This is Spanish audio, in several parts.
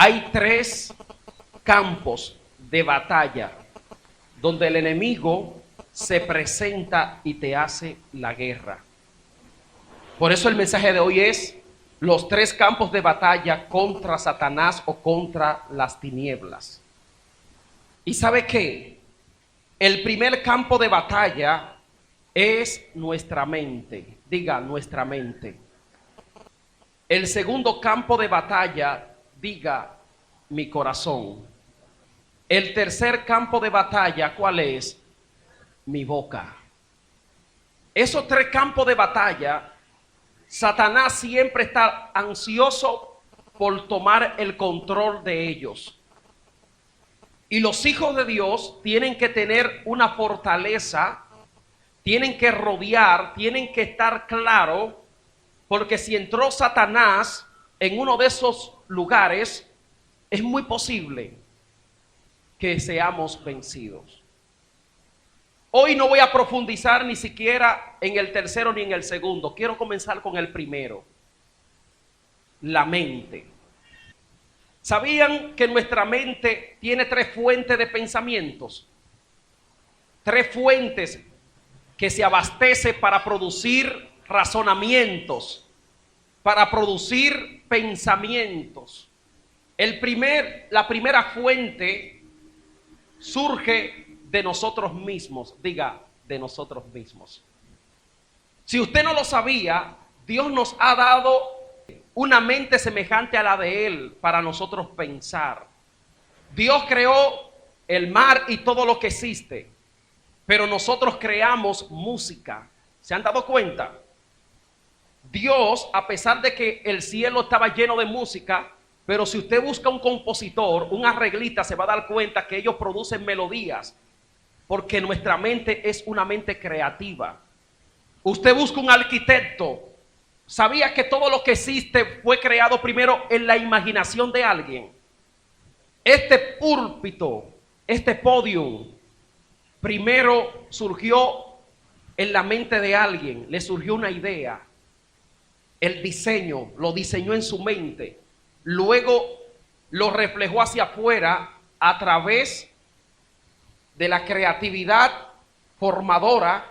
Hay tres campos de batalla donde el enemigo se presenta y te hace la guerra. Por eso el mensaje de hoy es los tres campos de batalla contra Satanás o contra las tinieblas. ¿Y sabe qué? El primer campo de batalla es nuestra mente. Diga, nuestra mente. El segundo campo de batalla, diga, mi corazón. El tercer campo de batalla, ¿cuál es? Mi boca. Esos tres campos de batalla, Satanás siempre está ansioso por tomar el control de ellos. Y los hijos de Dios tienen que tener una fortaleza, tienen que rodear, tienen que estar claros, porque si entró Satanás en uno de esos lugares, es muy posible que seamos vencidos. Hoy no voy a profundizar ni siquiera en el tercero ni en el segundo. Quiero comenzar con el primero. La mente. ¿Sabían que nuestra mente tiene tres fuentes de pensamientos? Tres fuentes que se abastece para producir razonamientos, para producir pensamientos. La primera fuente surge de nosotros mismos. Diga, de nosotros mismos. Si usted no lo sabía, Dios nos ha dado una mente semejante a la de Él para nosotros pensar. Dios creó el mar y todo lo que existe, pero nosotros creamos música. ¿Se han dado cuenta? Dios, a pesar de que el cielo estaba lleno de música, pero si usted busca un compositor, un arreglista, se va a dar cuenta que ellos producen melodías, porque nuestra mente es una mente creativa. Usted busca un arquitecto, ¿sabía que todo lo que existe fue creado primero en la imaginación de alguien? Este púlpito, este podium, primero surgió en la mente de alguien, le surgió una idea. El diseño, lo diseñó en su mente. Luego lo reflejó hacia afuera a través de la creatividad formadora.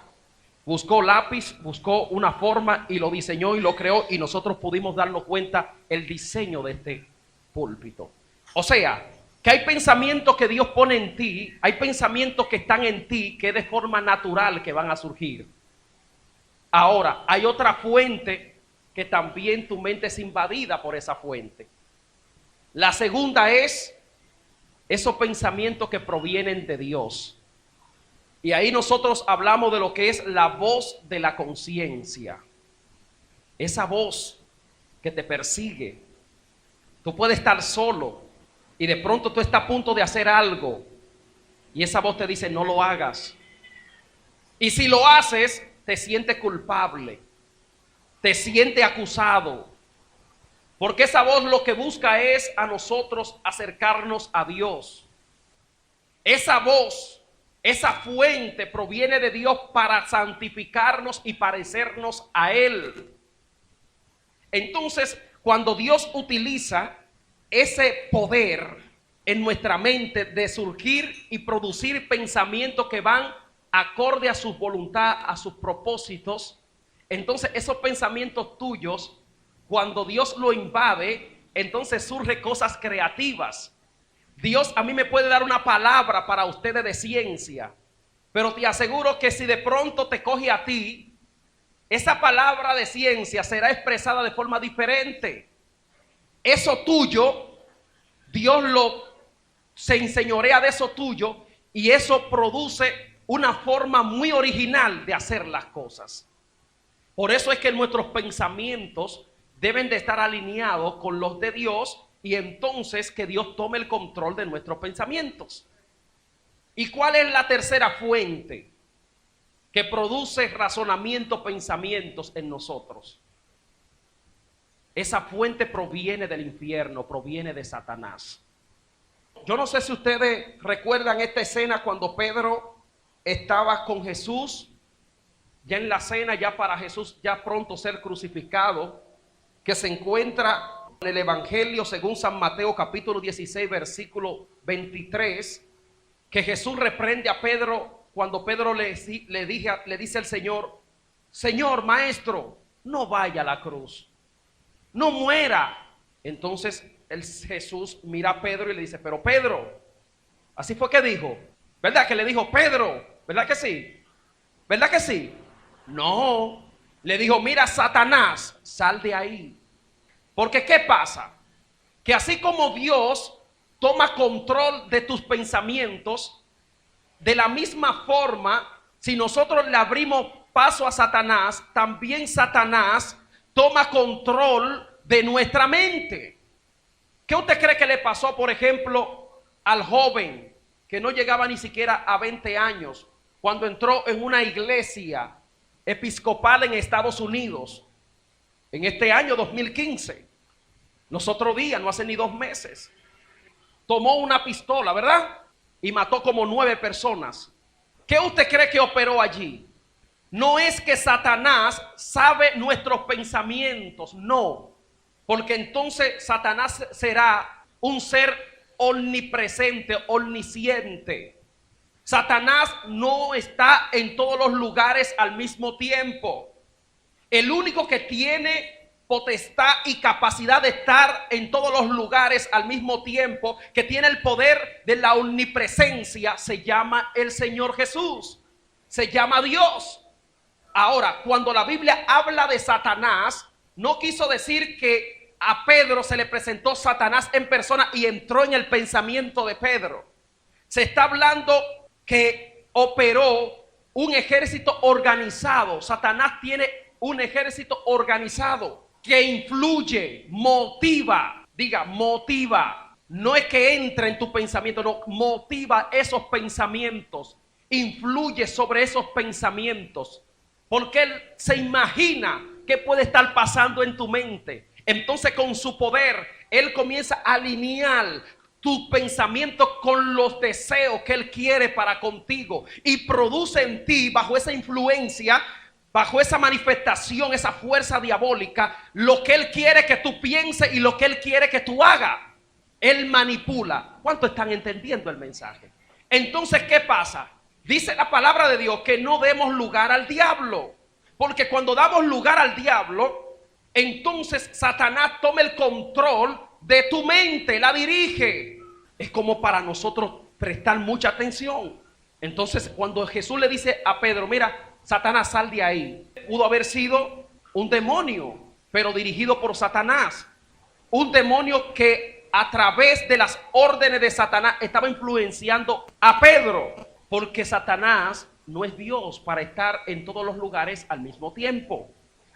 Buscó lápiz, buscó una forma y lo diseñó y lo creó, y nosotros pudimos darnos cuenta el diseño de este púlpito. O sea, que hay pensamientos que Dios pone en ti, hay pensamientos que están en ti que de forma natural que van a surgir. Ahora, hay otra fuente que también tu mente es invadida por esa fuente. La segunda es esos pensamientos que provienen de Dios. Y ahí nosotros hablamos de lo que es la voz de la conciencia. Esa voz que te persigue. Tú puedes estar solo y de pronto tú estás a punto de hacer algo y esa voz te dice no lo hagas. Y si lo haces, te sientes culpable, te sientes acusado. Porque esa voz lo que busca es a nosotros acercarnos a Dios. Esa voz, esa fuente proviene de Dios para santificarnos y parecernos a Él. Entonces, cuando Dios utiliza ese poder en nuestra mente de surgir y producir pensamientos que van acorde a su voluntad, a sus propósitos, entonces esos pensamientos tuyos, cuando Dios lo invade, entonces surgen cosas creativas. Dios a mí me puede dar una palabra para ustedes de ciencia, pero te aseguro que si de pronto te coge a ti, esa palabra de ciencia será expresada de forma diferente. Eso tuyo, Dios se enseñorea de eso tuyo y eso produce una forma muy original de hacer las cosas. Por eso es que nuestros pensamientos deben de estar alineados con los de Dios y entonces que Dios tome el control de nuestros pensamientos. ¿Y cuál es la tercera fuente que produce razonamiento, pensamientos en nosotros? Esa fuente proviene del infierno, proviene de Satanás. Yo no sé si ustedes recuerdan esta escena cuando Pedro estaba con Jesús, ya en la cena, ya para Jesús ya pronto ser crucificado, que se encuentra en el Evangelio según San Mateo capítulo 16 versículo 23, que Jesús reprende a Pedro cuando Pedro le dice al Señor: Señor, maestro, no vaya a la cruz, no muera. Entonces Jesús mira a Pedro y le dice: pero Pedro, así fue que dijo, ¿verdad? Que le dijo Pedro, ¿verdad que sí? ¿Verdad que sí? No, le dijo: mira, Satanás, sal de ahí. Porque ¿qué pasa? Que así como Dios toma control de tus pensamientos, de la misma forma, si nosotros le abrimos paso a Satanás, también Satanás toma control de nuestra mente. ¿Qué usted cree que le pasó, por ejemplo, al joven que no llegaba ni siquiera a 20 años cuando entró en una iglesia episcopal en Estados Unidos en este año 2015? Los otros días, no hace ni 2 meses, tomó una pistola, ¿verdad? Y mató como 9 personas. ¿Qué usted cree que operó allí? No es que Satanás sabe nuestros pensamientos, no. Porque entonces Satanás será un ser omnipresente, omnisciente. Satanás no está en todos los lugares al mismo tiempo. El único que tiene potestad y capacidad de estar en todos los lugares al mismo tiempo, que tiene el poder de la omnipresencia, se llama el Señor Jesús, se llama Dios. Ahora, cuando la Biblia habla de Satanás, no quiso decir que a Pedro se le presentó Satanás en persona y entró en el pensamiento de Pedro. Se está hablando que operó un ejército organizado. Satanás tiene un ejército organizado que influye, motiva, diga, motiva. No es que entre en tu pensamiento, no, motiva esos pensamientos, influye sobre esos pensamientos, porque él se imagina qué puede estar pasando en tu mente. Entonces, con su poder, él comienza a alinear tus pensamientos con los deseos que él quiere para contigo y produce en ti, bajo esa influencia, bajo esa manifestación, esa fuerza diabólica, lo que él quiere que tú pienses y lo que él quiere que tú hagas. Él manipula. ¿Cuántos están entendiendo el mensaje? Entonces, ¿qué pasa? Dice la palabra de Dios que no demos lugar al diablo, porque cuando damos lugar al diablo, entonces Satanás toma el control de tu mente, la dirige. Es como para nosotros prestar mucha atención. Entonces, cuando Jesús le dice a Pedro: mira, Satanás, sal de ahí, pudo haber sido un demonio, pero dirigido por Satanás. Un demonio que a través de las órdenes de Satanás estaba influenciando a Pedro, porque Satanás no es Dios para estar en todos los lugares al mismo tiempo.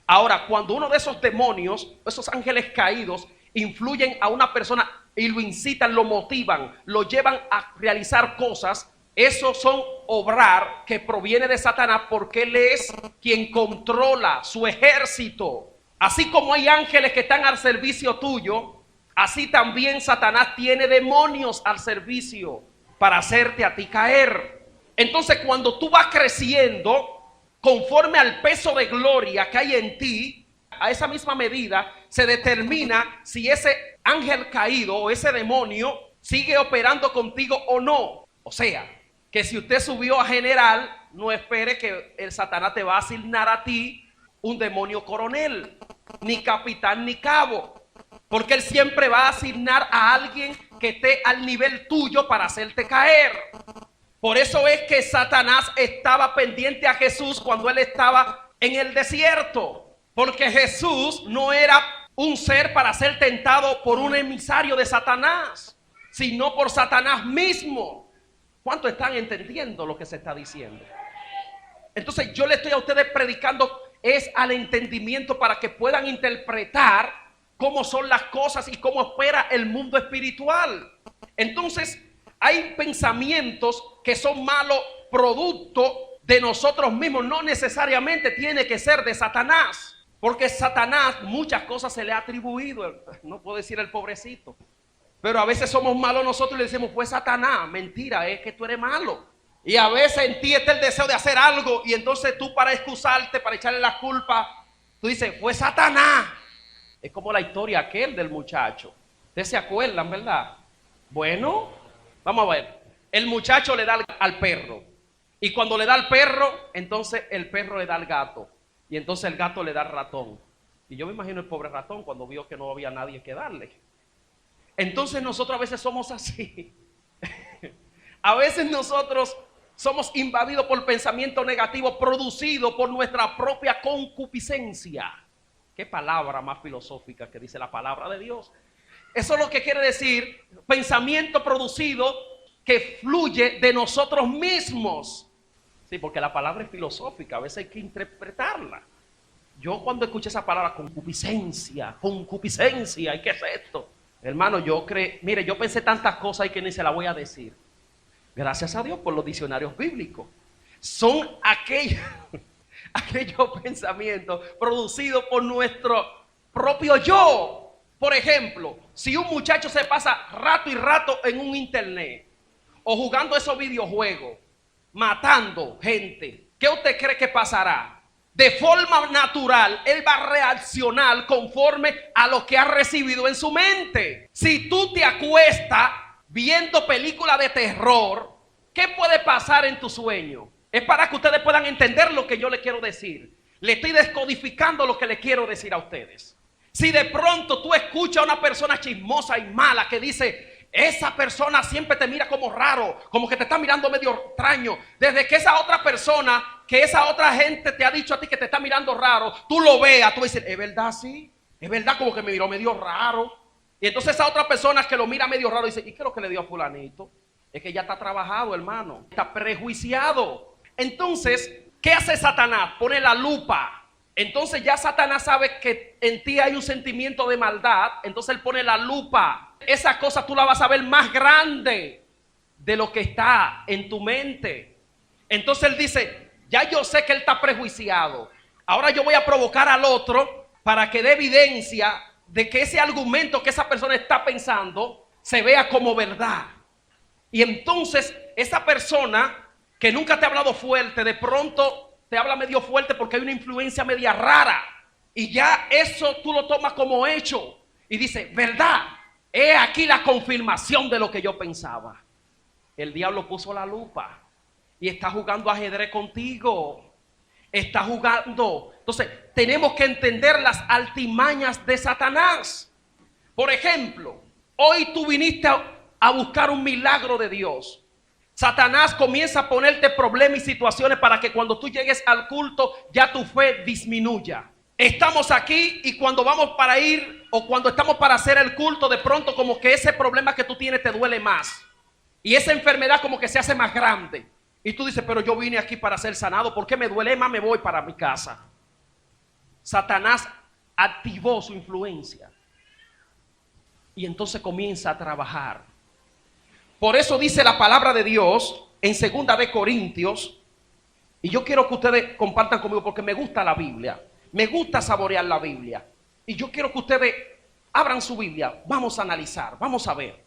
Ahora, cuando uno de esos demonios, esos ángeles caídos, influyen a una persona y lo incitan, lo motivan, lo llevan a realizar cosas, esos son obrar que proviene de Satanás, porque él es quien controla su ejército. Así como hay ángeles que están al servicio tuyo, así también Satanás tiene demonios al servicio para hacerte a ti caer. Entonces, cuando tú vas creciendo conforme al peso de gloria que hay en ti, a esa misma medida se determina si ese ángel caído o ese demonio sigue operando contigo o no. O sea, que si usted subió a general, no espere que el Satanás te va a asignar a ti un demonio coronel, ni capitán, ni cabo, porque él siempre va a asignar a alguien que esté al nivel tuyo para hacerte caer. Por eso es que Satanás estaba pendiente a Jesús cuando él estaba en el desierto, porque Jesús no era un ser para ser tentado por un emisario de Satanás, sino por Satanás mismo. ¿Cuántos están entendiendo lo que se está diciendo? Entonces yo le estoy a ustedes predicando es al entendimiento para que puedan interpretar cómo son las cosas y cómo opera el mundo espiritual. Entonces hay pensamientos que son malos producto de nosotros mismos. No necesariamente tiene que ser de Satanás, porque Satanás muchas cosas se le ha atribuido. No puedo decir el pobrecito, pero a veces somos malos nosotros y le decimos: fue Satanás. Mentira, es que tú eres malo. Y a veces en ti está el deseo de hacer algo, y entonces tú, para excusarte, para echarle la culpa, tú dices: fue Satanás. Es como la historia aquel del muchacho. ¿Ustedes se acuerdan, verdad? Bueno, vamos a ver. El muchacho le da al perro. Y cuando le da al perro, entonces el perro le da al gato. Y entonces el gato le da al ratón. Y yo me imagino el pobre ratón cuando vio que no había nadie que darle. Entonces nosotros a veces somos así. A veces nosotros somos invadidos por pensamiento negativo producido por nuestra propia concupiscencia. Qué palabra más filosófica que dice la palabra de Dios. Eso es lo que quiere decir pensamiento producido que fluye de nosotros mismos. Sí, porque la palabra es filosófica, a veces hay que interpretarla. Yo cuando escuché esa palabra concupiscencia, ¿y qué es esto? Hermano, mire, yo pensé tantas cosas y que ni se las voy a decir. Gracias a Dios por los diccionarios bíblicos. Son aquellos pensamientos producidos por nuestro propio yo. Por ejemplo, si un muchacho se pasa rato y rato en un internet o jugando esos videojuegos, matando gente, ¿qué usted cree que pasará? De forma natural, él va a reaccionar conforme a lo que ha recibido en su mente. Si tú te acuestas viendo películas de terror, ¿qué puede pasar en tu sueño? Es para que ustedes puedan entender lo que yo les quiero decir. Le estoy descodificando lo que les quiero decir a ustedes. Si de pronto tú escuchas a una persona chismosa y mala que dice, esa persona siempre te mira como raro, como que te está mirando medio extraño, desde que esa otra persona, que esa otra gente te ha dicho a ti que te está mirando raro, tú lo veas, tú dices, ¿es verdad sí? Es verdad como que me miró medio raro. Y entonces esa otra persona que lo mira medio raro dice, ¿y qué es lo que le dio a fulanito? Es que ya está trabajado, hermano, está prejuiciado. Entonces, ¿qué hace Satanás? Pone la lupa. Entonces ya Satanás sabe que en ti hay un sentimiento de maldad. Entonces él pone la lupa. Esa cosa tú la vas a ver más grande de lo que está en tu mente. Entonces él dice, ya yo sé que él está prejuiciado. Ahora yo voy a provocar al otro para que dé evidencia de que ese argumento que esa persona está pensando se vea como verdad. Y entonces esa persona que nunca te ha hablado fuerte, de pronto te habla medio fuerte porque hay una influencia media rara. Y ya eso tú lo tomas como hecho. Y dices, verdad, he aquí la confirmación de lo que yo pensaba. El diablo puso la lupa y está jugando ajedrez contigo. Está jugando. Entonces, tenemos que entender las altimañas de Satanás. Por ejemplo, hoy tú viniste a buscar un milagro de Dios. Satanás comienza a ponerte problemas y situaciones para que cuando tú llegues al culto ya tu fe disminuya. Estamos aquí y cuando vamos para ir o cuando estamos para hacer el culto, de pronto como que ese problema que tú tienes te duele más. Y esa enfermedad como que se hace más grande. Y tú dices, pero yo vine aquí para ser sanado. ¿Por qué me duele más? Me voy para mi casa. Satanás activó su influencia. Y entonces comienza a trabajar. Por eso dice la palabra de Dios en 2 de Corintios. Y yo quiero que ustedes compartan conmigo porque me gusta la Biblia. Me gusta saborear la Biblia. Y yo quiero que ustedes abran su Biblia. Vamos a analizar, vamos a ver.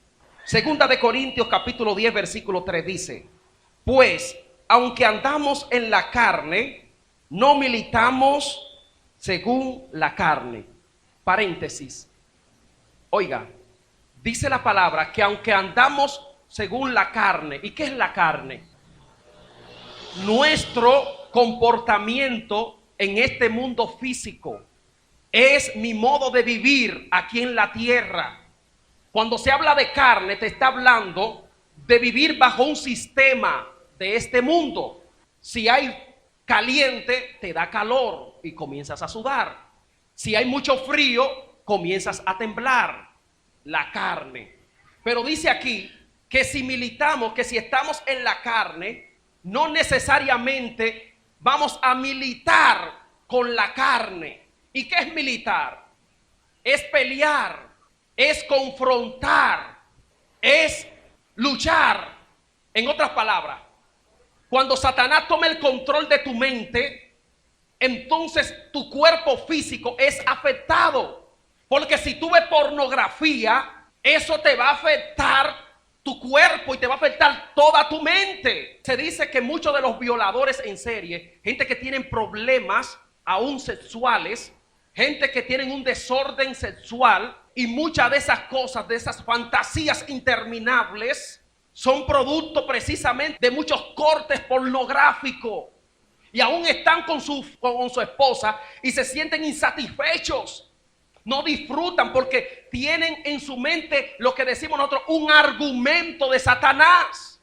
2 de Corintios capítulo 10 versículo 3 dice, pues aunque andamos en la carne, no militamos según la carne. Paréntesis. Oiga, dice la palabra que aunque andamos según la carne. ¿Y qué es la carne? Nuestro comportamiento en este mundo físico. Es mi modo de vivir aquí en la tierra. Cuando se habla de carne, te está hablando de vivir bajo un sistema de este mundo. Si hay caliente, te da calor y comienzas a sudar. Si hay mucho frío, comienzas a temblar. La carne. Pero dice aquí que si militamos, que si estamos en la carne, no necesariamente vamos a militar con la carne. ¿Y qué es militar? Es pelear, es confrontar, es luchar. En otras palabras, cuando Satanás toma el control de tu mente, entonces tu cuerpo físico es afectado. Porque si tú ves pornografía, eso te va a afectar tu cuerpo y te va a afectar toda tu mente. Se dice que muchos de los violadores en serie, gente que tienen problemas aún sexuales, gente que tienen un desorden sexual, y muchas de esas cosas, de esas fantasías interminables, son producto precisamente de muchos cortes pornográficos. Y aún están con su esposa y se sienten insatisfechos. No disfrutan porque tienen en su mente lo que decimos nosotros, un argumento de Satanás.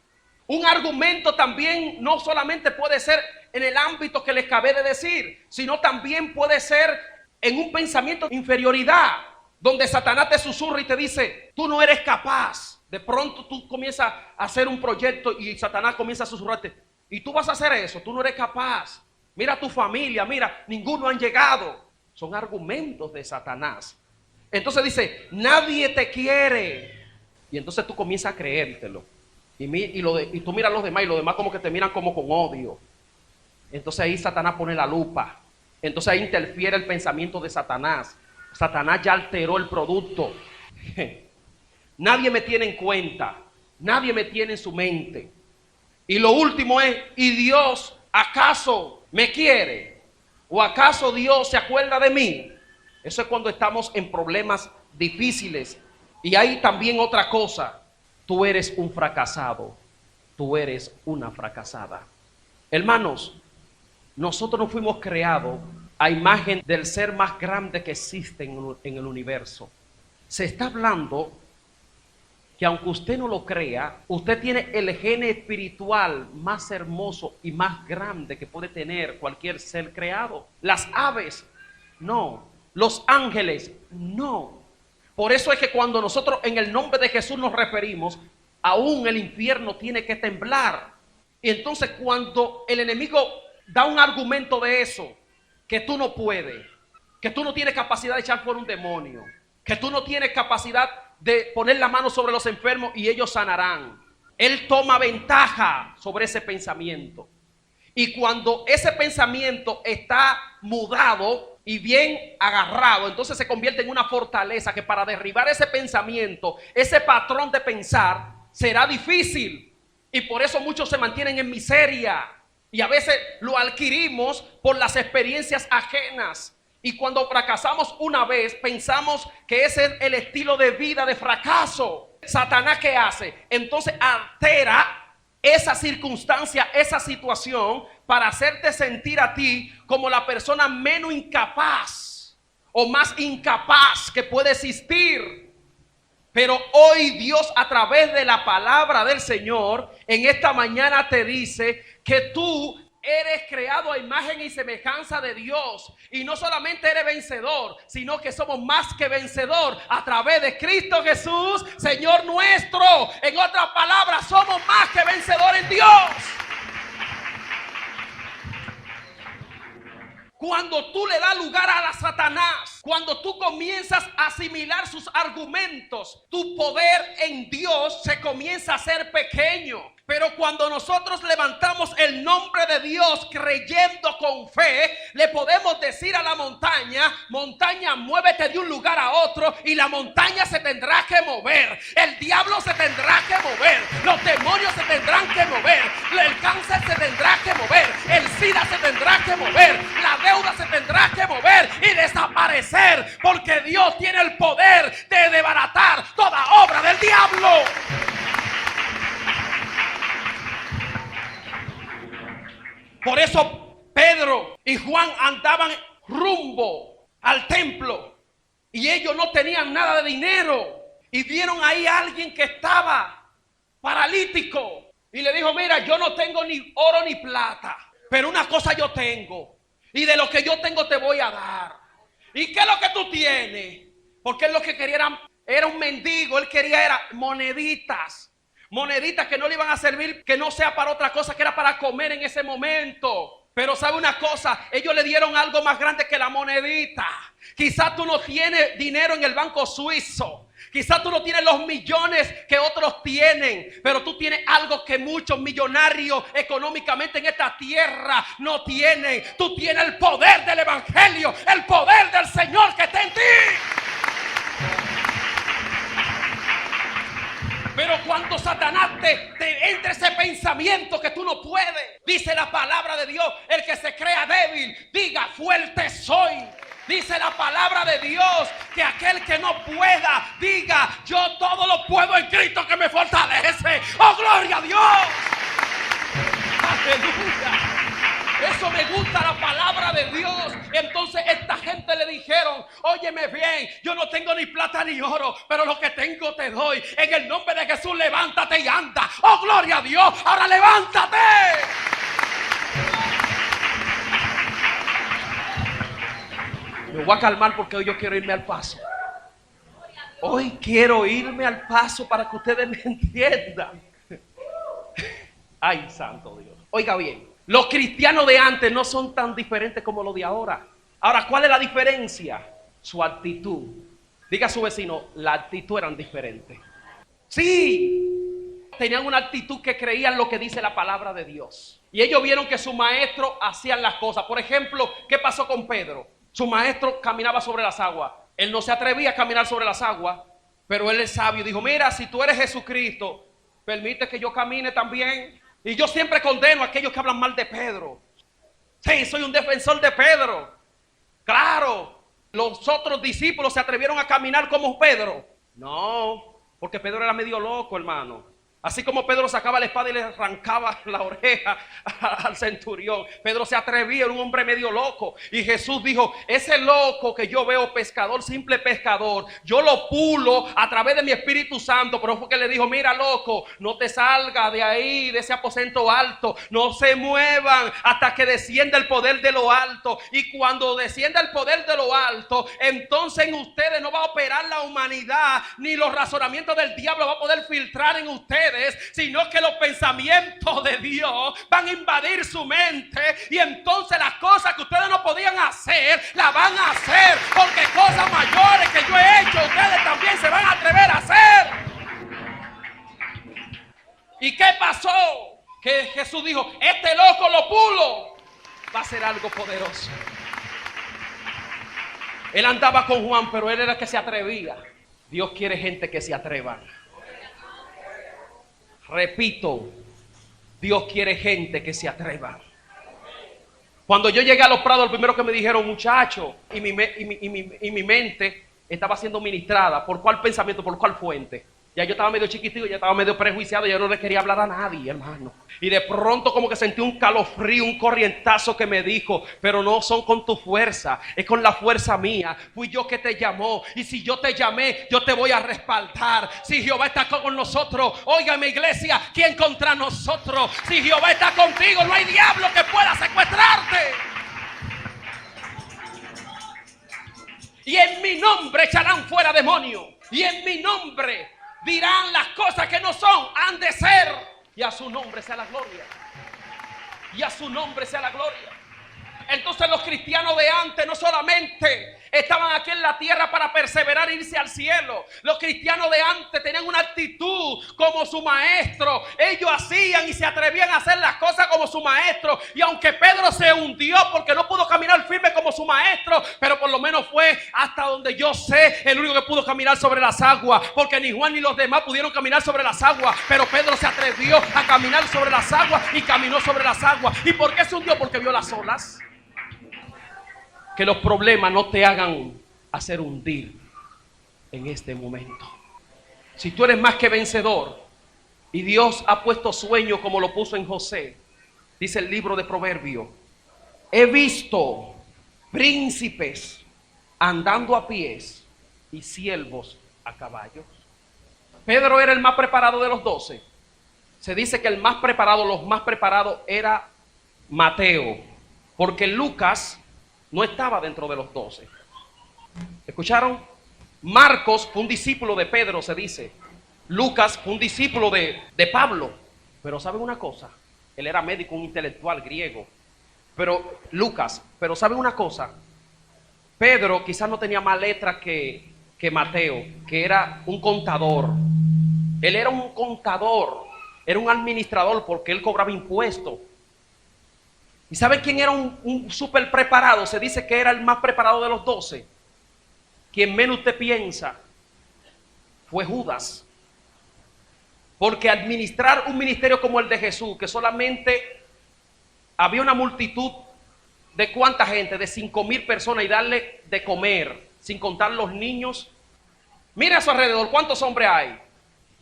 Un argumento también no solamente puede ser en el ámbito que les acabé de decir, sino también puede ser en un pensamiento de inferioridad, donde Satanás te susurra y te dice, tú no eres capaz. De pronto tú comienzas a hacer un proyecto y Satanás comienza a susurrarte, y tú vas a hacer eso, tú no eres capaz. Mira tu familia, mira, ninguno han llegado. Son argumentos de Satanás. Entonces dice, nadie te quiere. Y entonces tú comienzas a creértelo. Y tú miras a los demás y los demás como que te miran como con odio. Entonces ahí Satanás pone la lupa. Entonces ahí interfiere el pensamiento de Satanás. Satanás ya alteró el producto. Nadie me tiene en cuenta. Nadie me tiene en su mente. Y lo último es, ¿y Dios acaso me quiere? ¿O acaso Dios se acuerda de mí? Eso es cuando estamos en problemas difíciles. Y hay también otra cosa. Tú eres un fracasado. Tú eres una fracasada. Hermanos, nosotros no fuimos creados a imagen del ser más grande que existe en el universo. Se está hablando que aunque usted no lo crea, usted tiene el gen espiritual más hermoso y más grande que puede tener cualquier ser creado. Las aves, no. Los ángeles, no. Por eso es que cuando nosotros en el nombre de Jesús nos referimos, aún el infierno tiene que temblar. Y entonces cuando el enemigo da un argumento de eso, que tú no puedes, que tú no tienes capacidad de echar fuera un demonio, que tú no tienes capacidad de poner la mano sobre los enfermos y ellos sanarán. Él toma ventaja sobre ese pensamiento. Y cuando ese pensamiento está mudado y bien agarrado, entonces se convierte en una fortaleza que para derribar ese pensamiento, ese patrón de pensar, será difícil. Y por eso muchos se mantienen en miseria. Y a veces lo adquirimos por las experiencias ajenas. Y cuando fracasamos una vez, pensamos que ese es el estilo de vida de fracaso. ¿Satanás qué hace? Entonces altera esa circunstancia, esa situación, para hacerte sentir a ti como la persona menos incapaz o más incapaz que puede existir. Pero hoy Dios, a través de la palabra del Señor, en esta mañana te dice que tú eres creado a imagen y semejanza de Dios. Y no solamente eres vencedor, sino que somos más que vencedor a través de Cristo Jesús, Señor nuestro. En otras palabras, somos más que vencedores en Dios. Cuando tú le das lugar a Satanás, cuando tú comienzas a asimilar sus argumentos, tu poder en Dios se comienza a hacer pequeño. Pero cuando nosotros levantamos el nombre de Dios creyendo con fe, le podemos decir a la montaña, montaña, muévete de un lugar a otro, y la montaña se tendrá que mover. El diablo se tendrá que mover. Los demonios se tendrán que mover. El cáncer se tendrá que mover. El SIDA se tendrá que mover. La deuda se tendrá que mover y desaparecer, porque Dios tiene el poder de desbaratar toda obra del diablo. Por eso Pedro y Juan andaban rumbo al templo y ellos no tenían nada de dinero, y vieron ahí a alguien que estaba paralítico y le dijo, mira, yo no tengo ni oro ni plata, pero una cosa yo tengo, y de lo que yo tengo te voy a dar. ¿Y qué es lo que tú tienes? Porque él lo que quería era un mendigo. Él quería era moneditas que no le iban a servir, que no sea para otra cosa, que era para comer en ese momento. Pero sabe una cosa, ellos le dieron algo más grande que la monedita. Quizás tú no tienes dinero en el banco suizo, quizás tú no tienes los millones que otros tienen, pero tú tienes algo que muchos millonarios económicamente en esta tierra no tienen. Tú tienes el poder del evangelio, el poder del Señor que está en ti. Pero cuando Satanás te entre ese pensamiento que tú no puedes, dice la palabra de Dios, el que se crea débil, diga fuerte soy. Dice la palabra de Dios que aquel que no pueda, diga: yo todo lo puedo en Cristo que me fortalece. ¡Oh, gloria a Dios! ¡Aleluya! Eso me gusta, la palabra de Dios. Entonces esta gente le dijeron: óyeme bien, yo no tengo ni plata ni oro, pero lo que tengo te doy. En el nombre de Jesús, levántate y anda. ¡Oh, gloria a Dios! ¡Ahora levántate! Me voy a calmar porque hoy yo quiero irme al paso. Hoy quiero irme al paso para que ustedes me entiendan. Ay, santo Dios. Oiga bien, los cristianos de antes no son tan diferentes como los de ahora. Ahora, ¿cuál es la diferencia? Su actitud. Diga a su vecino: la actitud eran diferentes. Sí, tenían una actitud que creían lo que dice la palabra de Dios. Y ellos vieron que su maestro hacían las cosas. Por ejemplo, ¿qué pasó con Pedro? Su maestro caminaba sobre las aguas. Él no se atrevía a caminar sobre las aguas, pero él es sabio. Dijo: mira, si tú eres Jesucristo, permite que yo camine también. Y yo siempre condeno a aquellos que hablan mal de Pedro. Sí, soy un defensor de Pedro. Claro, los otros discípulos se atrevieron a caminar como Pedro. No, porque Pedro era medio loco, hermano. Así como Pedro sacaba la espada y le arrancaba la oreja al centurión, Pedro se atrevía, era un hombre medio loco. Y Jesús dijo: ese loco que yo veo pescador, simple pescador, yo lo pulo a través de mi Espíritu Santo. Pero fue que le dijo: mira, loco, no te salgas de ahí, de ese aposento alto, no se muevan hasta que descienda el poder de lo alto. Y cuando descienda el poder de lo alto, entonces en ustedes no va a operar la humanidad, ni los razonamientos del diablo va a poder filtrar en ustedes, sino que los pensamientos de Dios van a invadir su mente. Y entonces las cosas que ustedes no podían hacer, las van a hacer, porque cosas mayores que yo he hecho, ustedes también se van a atrever a hacer. ¿Y qué pasó? Que Jesús dijo: este loco lo pulo, va a ser algo poderoso. Él andaba con Juan, pero él era el que se atrevía. Dios quiere gente que se atreva. Repito, Dios quiere gente que se atreva. Cuando yo llegué a Los Prados, lo primero que me dijeron: muchacho, y mi mente estaba siendo ministrada. ¿Por cuál pensamiento? ¿Por cuál fuente? Ya yo estaba medio chiquitico, ya estaba medio prejuiciado, yo no le quería hablar a nadie, hermano. Y de pronto como que sentí un calofrío, un corrientazo que me dijo: pero no son con tu fuerza, es con la fuerza mía. Fui yo que te llamó, y si yo te llamé, yo te voy a respaldar. Si Jehová está con nosotros, óigame, iglesia, ¿quién contra nosotros? Si Jehová está contigo, no hay diablo que pueda secuestrarte. Y en mi nombre echarán fuera demonios, y en mi nombre dirán las cosas que no son, han de ser. Y a su nombre sea la gloria. Y a su nombre sea la gloria. Entonces los cristianos de antes no solamente estaban aquí en la tierra para perseverar e irse al cielo. Los cristianos de antes tenían una actitud como su maestro. Ellos hacían y se atrevían a hacer las cosas como su maestro. Y aunque Pedro se hundió porque no pudo caminar firme como su maestro, pero por lo menos fue hasta donde yo sé el único que pudo caminar sobre las aguas, porque ni Juan ni los demás pudieron caminar sobre las aguas, pero Pedro se atrevió a caminar sobre las aguas y caminó sobre las aguas. ¿Y por qué se hundió? Porque vio las olas. Que los problemas no te hagan hacer hundir en este momento. Si tú eres más que vencedor y Dios ha puesto sueño como lo puso en José, dice el libro de Proverbios: he visto príncipes andando a pies y siervos a caballos. Pedro era el más preparado de los 12. Se dice que el más preparado, los más preparados, era Mateo, porque Lucas no estaba dentro de los 12. ¿Escucharon? Marcos fue un discípulo de Pedro, se dice. Lucas fue un discípulo de Pablo. Pero ¿saben una cosa? Él era médico, un intelectual griego. Pero Lucas, pero ¿saben una cosa? Pedro quizás no tenía más letras que Mateo, que era un contador. Él era un contador, era un administrador, porque él cobraba impuestos. ¿Y sabe quién era un súper preparado? Se dice que era el más preparado de los 12. Quien menos usted piensa fue Judas. Porque administrar un ministerio como el de Jesús, que solamente había una multitud de cuánta gente, de 5,000 personas, y darle de comer, sin contar los niños. Mire a su alrededor, ¿cuántos hombres hay?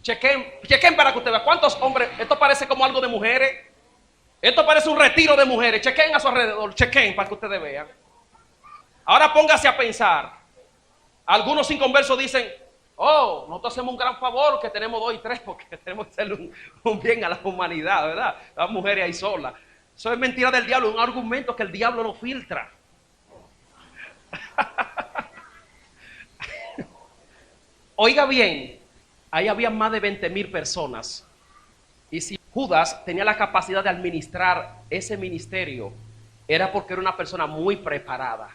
Chequen para que usted vea cuántos hombres. Esto parece como algo de mujeres. Esto parece un retiro de mujeres. Chequen a su alrededor, chequen para que ustedes vean. Ahora póngase a pensar. Algunos inconversos dicen: oh, nosotros hacemos un gran favor que tenemos 2 y 3 porque tenemos que hacerle un bien a la humanidad, ¿verdad? Las mujeres ahí solas. Eso es mentira del diablo, un argumento que el diablo no filtra. Oiga bien, ahí había más de 20,000 personas. Y si Judas tenía la capacidad de administrar ese ministerio, era porque era una persona muy preparada.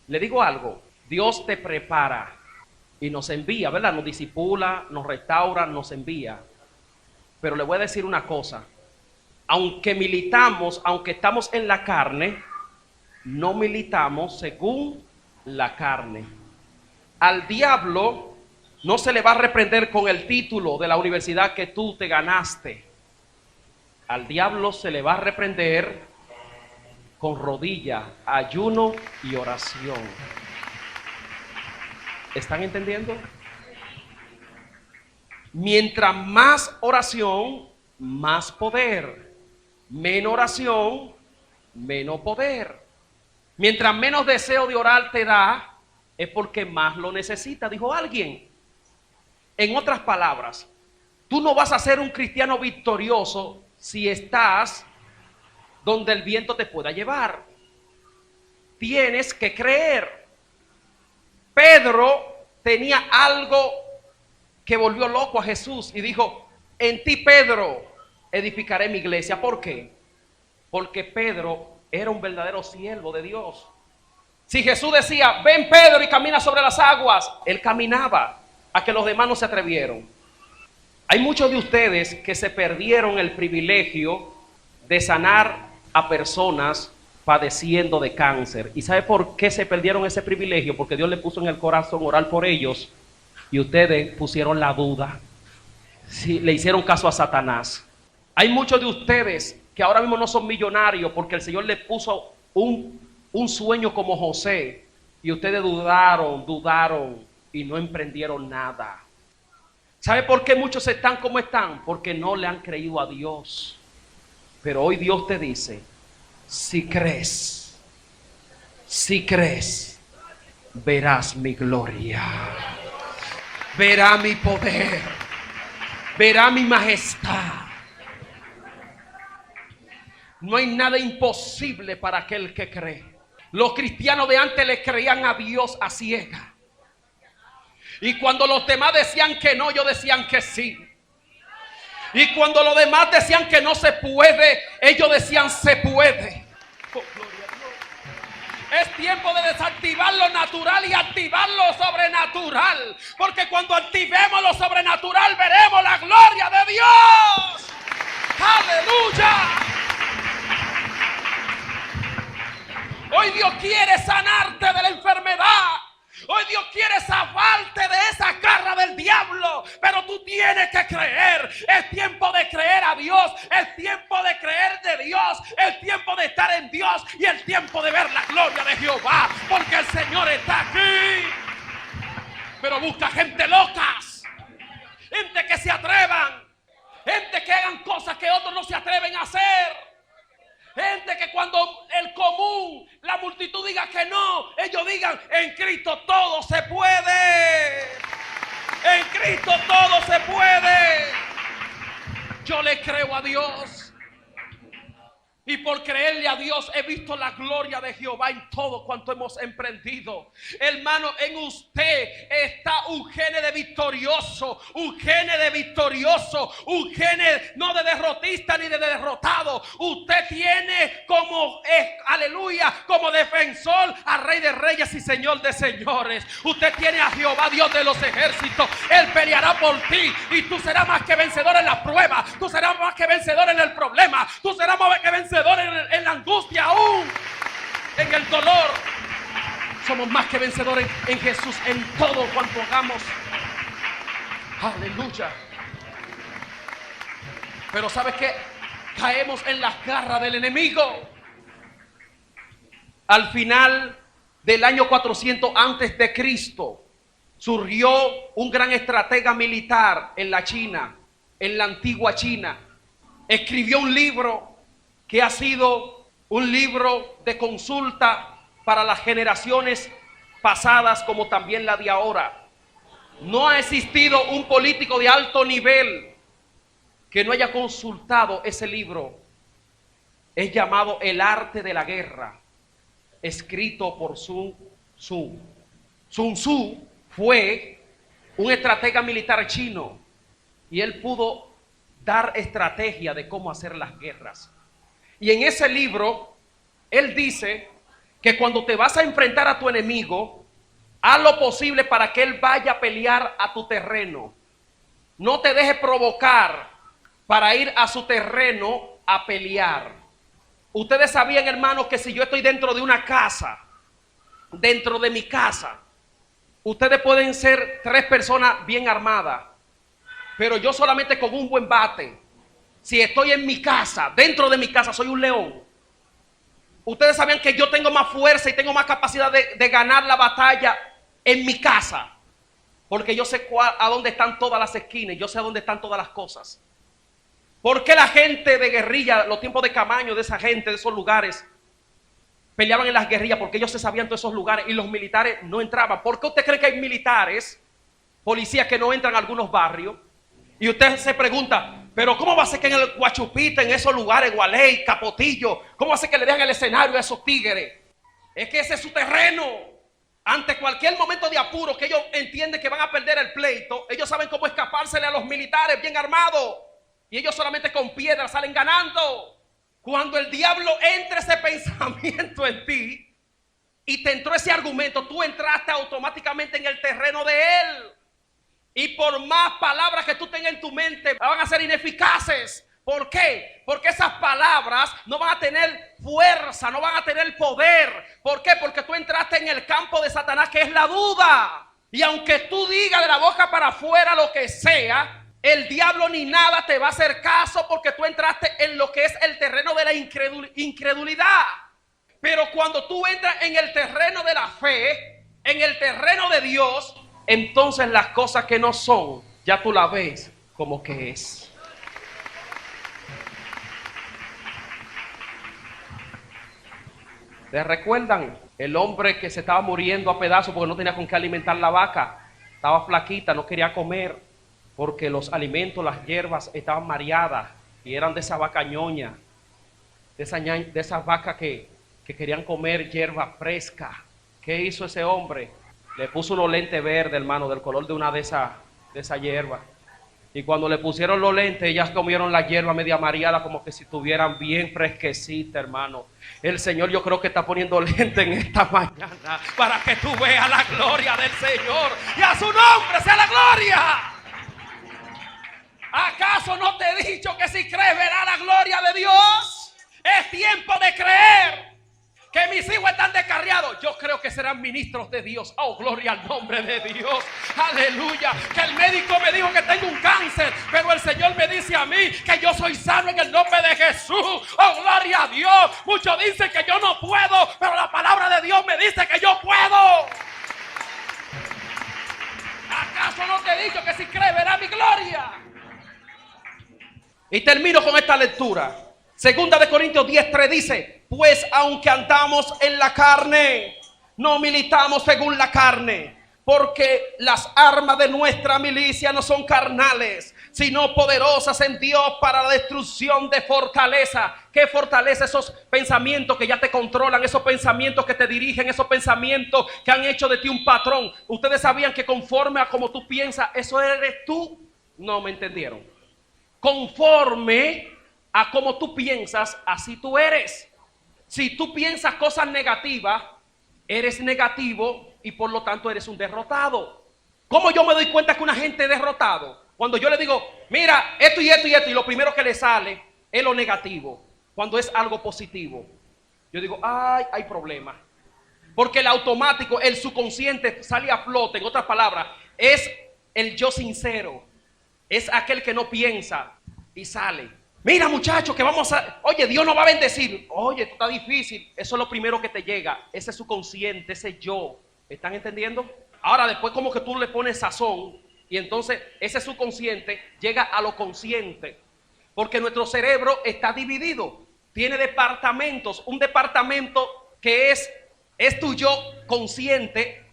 Le digo algo, Dios te prepara y nos envía, ¿verdad? Nos discipula, nos restaura, nos envía. Pero le voy a decir una cosa, aunque militamos, aunque estamos en la carne, no militamos según la carne. Al diablo no se le va a reprender con el título de la universidad que tú te ganaste. Al diablo se le va a reprender con rodilla, ayuno y oración. ¿Están entendiendo? Mientras más oración, más poder. Menos oración, menos poder. Mientras menos deseo de orar te da, es porque más lo necesita, dijo alguien. En otras palabras, tú no vas a ser un cristiano victorioso si estás donde el viento te pueda llevar. Tienes que creer. Pedro tenía algo que volvió loco a Jesús y dijo: en ti, Pedro, edificaré mi iglesia. ¿Por qué? Porque Pedro era un verdadero siervo de Dios. Si Jesús decía: ven, Pedro, y camina sobre las aguas, él caminaba, a que los demás no se atrevieron. Hay muchos de ustedes que se perdieron el privilegio de sanar a personas padeciendo de cáncer. ¿Y sabe por qué se perdieron ese privilegio? Porque Dios le puso en el corazón orar por ellos y ustedes pusieron la duda. Sí, le hicieron caso a Satanás. Hay muchos de ustedes que ahora mismo no son millonarios porque el Señor les puso un sueño como José y ustedes dudaron y no emprendieron nada. ¿Sabe por qué muchos están como están? Porque no le han creído a Dios. Pero hoy Dios te dice: si crees, verás mi gloria, verá mi poder, verá mi majestad. No hay nada imposible para aquel que cree. Los cristianos de antes le creían a Dios a ciegas. Y cuando los demás decían que no, ellos decían que sí. Y cuando los demás decían que no se puede, ellos decían se puede. Oh, gloria a Dios. Es tiempo de desactivar lo natural y activar lo sobrenatural. Porque cuando activemos lo sobrenatural, veremos la gloria de Dios. ¡Aleluya! Hoy Dios quiere sanarte de la enfermedad. Hoy Dios quiere salvarte de esa garra del diablo. Pero tú tienes que creer. Es tiempo de creer a Dios. Es tiempo de creer de Dios. Es tiempo de estar en Dios. Y el tiempo de ver la gloria de Jehová. Porque el Señor está aquí. Pero busca gente locas. Gente que se atrevan. Gente que hagan cosas que otros no se atreven a hacer. Gente que cuando el común, la multitud diga que no, ellos digan: en Cristo todo se puede. En Cristo todo se puede. Yo le creo a Dios. Y por creerle a Dios he visto la gloria de Jehová en todo cuanto hemos emprendido. Hermano, en usted está un gene de victorioso. Un gene de victorioso. Un gene no de derrotista ni de derrotado. Usted tiene como, aleluya, como defensor al Rey de Reyes y Señor de Señores. Usted tiene a Jehová, Dios de los ejércitos. Él peleará por ti. Y tú serás más que vencedor en la prueba. Tú serás más que vencedor en el problema. Tú serás más que vencedor en la angustia, aún en el dolor. Somos más que vencedores en Jesús en todo cuanto hagamos. Aleluya. Pero ¿sabes qué? Caemos en las garras del enemigo. Al final del año 400 antes de Cristo, surgió un gran estratega militar en la China, en la antigua China. Escribió un libro que ha sido un libro de consulta para las generaciones pasadas como también la de ahora. No ha existido un político de alto nivel que no haya consultado ese libro. Es llamado El arte de la guerra, escrito por Sun Tzu. Sun Tzu fue un estratega militar chino y él pudo dar estrategia de cómo hacer las guerras. Y en ese libro, él dice que cuando te vas a enfrentar a tu enemigo, haz lo posible para que él vaya a pelear a tu terreno. No te dejes provocar para ir a su terreno a pelear. Ustedes sabían, hermanos, que si yo estoy dentro de una casa, dentro de mi casa, ustedes pueden ser 3 personas bien armadas, pero yo solamente con un buen bate, si estoy en mi casa, dentro de mi casa, soy un león. Ustedes sabían que yo tengo más fuerza y tengo más capacidad de ganar la batalla en mi casa, porque yo sé a dónde están todas las esquinas, yo sé a dónde están todas las cosas. ¿Por qué la gente de guerrilla, los tiempos de Camaño, de esa gente, de esos lugares, peleaban en las guerrillas? Porque ellos se sabían todos esos lugares y los militares no entraban. ¿Por qué usted cree que hay militares, policías que no entran a algunos barrios? Y usted se pregunta, pero ¿cómo va a ser que en el Guachupita, en esos lugares, Gualey, Capotillo, cómo va a ser que le dejan el escenario a esos tigres? Es que ese es su terreno. Ante cualquier momento de apuro que ellos entienden que van a perder el pleito, ellos saben cómo escapársele a los militares bien armados. Y ellos solamente con piedras salen ganando. Cuando el diablo entra ese pensamiento en ti y te entró ese argumento, tú entraste automáticamente en el terreno de él. Y por más palabras que tú tengas en tu mente, van a ser ineficaces. ¿Por qué? Porque esas palabras no van a tener fuerza, no van a tener poder. ¿Por qué? Porque tú entraste en el campo de Satanás, que es la duda. Y aunque tú digas de la boca para afuera lo que sea, el diablo ni nada te va a hacer caso, porque tú entraste en lo que es el terreno de la incredulidad. Pero cuando tú entras en el terreno de la fe, en el terreno de Dios, entonces las cosas que no son, ya tú las ves como que es. ¿Te recuerdan? El hombre que se estaba muriendo a pedazos porque no tenía con qué alimentar la vaca. Estaba flaquita, no quería comer, porque los alimentos, las hierbas estaban mareadas y eran de esa vaca ñoña, de esas vacas que querían comer hierba fresca. ¿Qué hizo ese hombre? Le puso unos lentes verdes, hermano, del color de una de esas hierbas. Y cuando le pusieron los lentes, ellas comieron la hierba media mareada, como que si estuvieran bien fresquecitas, hermano. El Señor, yo creo que está poniendo lente en esta mañana para que tú veas la gloria del Señor y a su nombre sea la gloria. ¿Acaso no te he dicho que si crees verás la gloria de Dios? Es tiempo de creer. Que mis hijos están descarriados, yo creo que serán ministros de Dios. Oh, gloria al nombre de Dios. Aleluya. Que el médico me dijo que tengo un cáncer, pero el Señor me dice a mí que yo soy sano en el nombre de Jesús. Oh, gloria a Dios. Muchos dicen que yo no puedo, pero la palabra de Dios me dice que yo puedo. ¿Acaso no te he dicho que si crees verás mi gloria? Y termino con esta lectura. Segunda de Corintios 10:3 dice: pues aunque andamos en la carne, no militamos según la carne, porque las armas de nuestra milicia no son carnales, sino poderosas en Dios para la destrucción de fortaleza. ¿Qué fortaleza? Esos pensamientos que ya te controlan, esos pensamientos que te dirigen, esos pensamientos que han hecho de ti un patrón. Ustedes sabían que conforme a como tú piensas, eso eres tú. No me entendieron. Conforme a como tú piensas, así tú eres. Si tú piensas cosas negativas, eres negativo y por lo tanto eres un derrotado. ¿Cómo yo me doy cuenta que una gente es derrotado? Cuando yo le digo, mira, esto y esto y esto, y lo primero que le sale es lo negativo. Cuando es algo positivo, yo digo, ay, hay problema. Porque el automático, el subconsciente sale a flote. En otras palabras, es el yo sincero. Es aquel que no piensa y sale. Mira, muchacho, que vamos a... Oye, Dios nos va a bendecir. Oye, esto está difícil. Eso es lo primero que te llega. Ese es su consciente, ese yo. ¿Están entendiendo? Ahora, después como que tú le pones sazón y entonces ese subconsciente llega a lo consciente. Porque nuestro cerebro está dividido. Tiene departamentos. Un departamento que es tu yo consciente.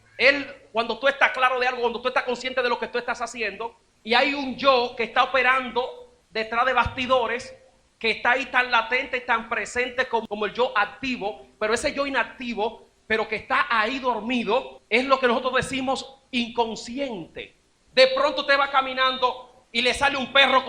Cuando tú estás claro de algo, cuando tú estás consciente de lo que tú estás haciendo. Y hay un yo que está operando detrás de bastidores, que está ahí tan latente y tan presente como el yo activo. Pero ese yo inactivo, pero que está ahí dormido, es lo que nosotros decimos inconsciente. De pronto usted va caminando y le sale un perro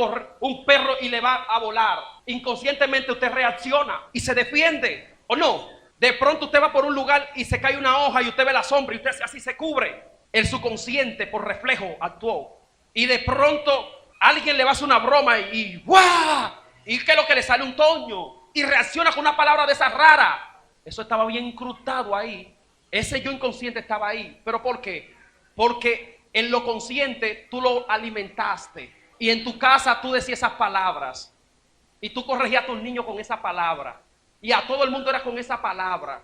y le va a volar. Inconscientemente usted reacciona y se defiende, ¿o no? De pronto usted va por un lugar y se cae una hoja y usted ve la sombra y usted así se cubre. El subconsciente por reflejo actuó. Y de pronto alguien le va a hacer una broma y ¡guau! ¿Y qué es lo que le sale? Un toño. Y reacciona con una palabra de esa rara. Eso estaba bien incrustado ahí. Ese yo inconsciente estaba ahí. ¿Pero por qué? Porque en lo consciente tú lo alimentaste. Y en tu casa tú decías esas palabras. Y tú corregías a tus niños con esa palabra. Y a todo el mundo era con esa palabra.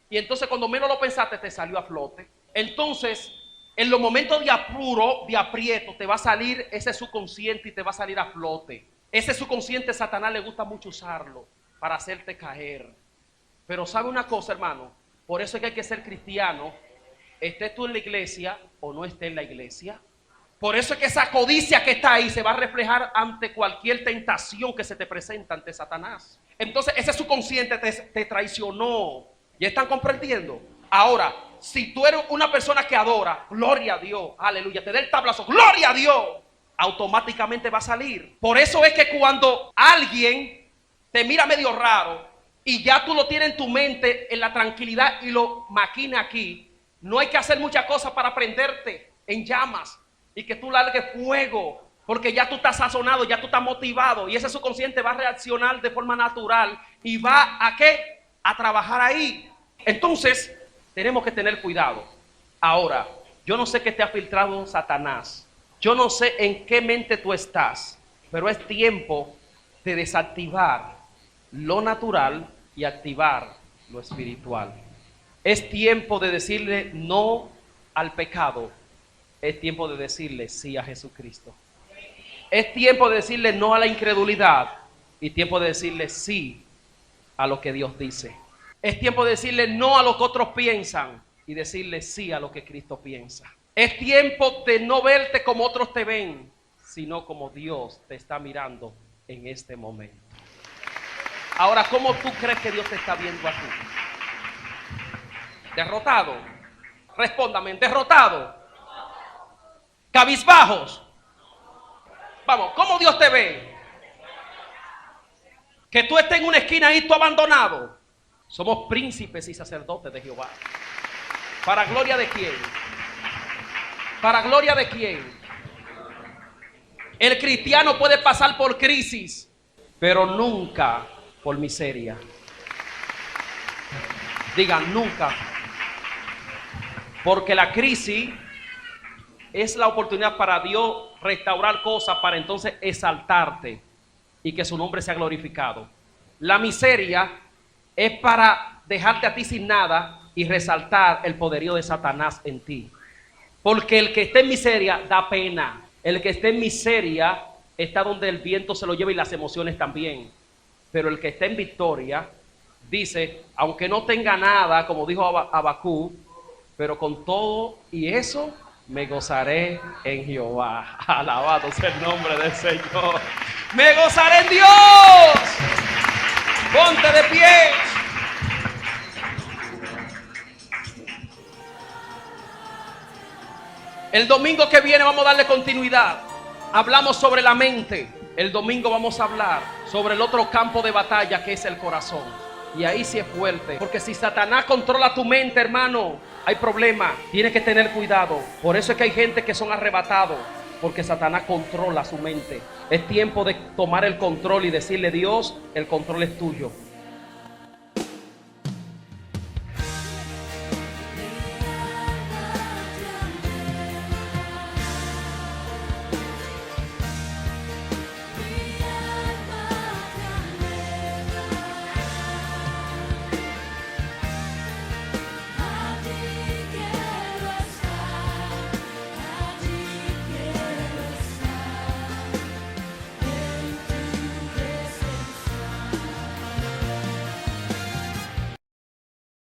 Y entonces cuando menos lo pensaste te salió a flote. Entonces, en los momentos de apuro, de aprieto, te va a salir ese subconsciente y te va a salir a flote. Ese subconsciente Satanás le gusta mucho usarlo para hacerte caer. Pero ¿sabe una cosa, hermano? Por eso es que hay que ser cristiano, estés tú en la iglesia o no estés en la iglesia. Por eso es que esa codicia que está ahí se va a reflejar ante cualquier tentación que se te presenta ante Satanás. Entonces ese subconsciente te traicionó. ¿Ya están comprendiendo? Ahora, si tú eres una persona que adora, gloria a Dios, aleluya, te da el tablazo, gloria a Dios, automáticamente va a salir. Por eso es que cuando alguien te mira medio raro y ya tú lo tienes en tu mente, en la tranquilidad y lo maquina aquí, no hay que hacer muchas cosas para prenderte en llamas y que tú largues fuego, porque ya tú estás sazonado, ya tú estás motivado y ese subconsciente va a reaccionar de forma natural y va a ¿qué? A trabajar ahí. Entonces tenemos que tener cuidado. Ahora, yo no sé qué te ha filtrado Satanás. Yo no sé en qué mente tú estás, pero es tiempo de desactivar lo natural y activar lo espiritual. Es tiempo de decirle no al pecado. Es tiempo de decirle sí a Jesucristo. Es tiempo de decirle no a la incredulidad y tiempo de decirle sí a lo que Dios dice. Es tiempo de decirle no a lo que otros piensan y decirle sí a lo que Cristo piensa. Es tiempo de no verte como otros te ven, sino como Dios te está mirando en este momento. Ahora, ¿cómo tú crees que Dios te está viendo a ti? ¿Derrotado? Respóndame, ¿derrotado? ¿Cabizbajos? Vamos, ¿cómo Dios te ve? Que tú estés en una esquina ahí, tú abandonado. Somos príncipes y sacerdotes de Jehová. ¿Para gloria de quién? ¿Para gloria de quién? El cristiano puede pasar por crisis, pero nunca por miseria. Digan nunca. Porque la crisis es la oportunidad para Dios restaurar cosas para entonces exaltarte y que su nombre sea glorificado. La miseria es para dejarte a ti sin nada y resaltar el poderío de Satanás en ti. Porque el que esté en miseria da pena. El que esté en miseria está donde el viento se lo lleva y las emociones también. Pero el que esté en victoria dice, aunque no tenga nada, como dijo Habacuc, pero con todo y eso me gozaré en Jehová. Alabado sea el nombre del Señor. Me gozaré en Dios. Ponte de pie. El domingo que viene vamos a darle continuidad. Hablamos sobre la mente. El domingo vamos a hablar sobre el otro campo de batalla que es el corazón. Y ahí sí es fuerte. Porque si Satanás controla tu mente, hermano, hay problema. Tienes que tener cuidado. Por eso es que hay gente que son arrebatados. Porque Satanás controla su mente. Es tiempo de tomar el control y decirle, Dios, el control es tuyo.